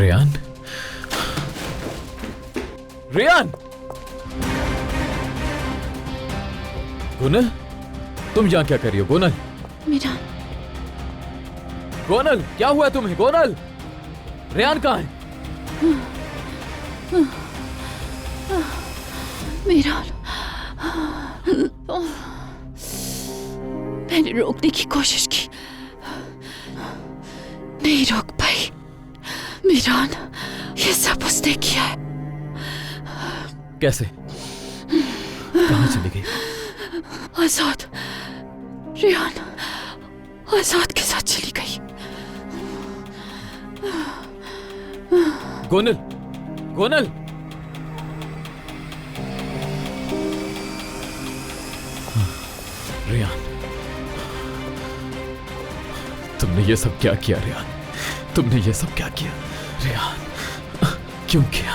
Ryan, Ryan, गोनल, तुम यहां क्या कर रही हो? गोनल, मीरान, गोनल, क्या हुआ तुम्हें? गोनल, रेयान कहाँ है? मीरान, मैंने रोकने की कोशिश की, नहीं रोक पाई। मीरान, ये सब उसने किया है। कैसे? कहाँ चली गई? आजाद, रेयान आजाद के साथ चली गई। गोनल, गोनल, रेयान, तुमने ये सब क्या किया? रेयान, तुमने ये सब क्या किया? रेयान, क्यों किया?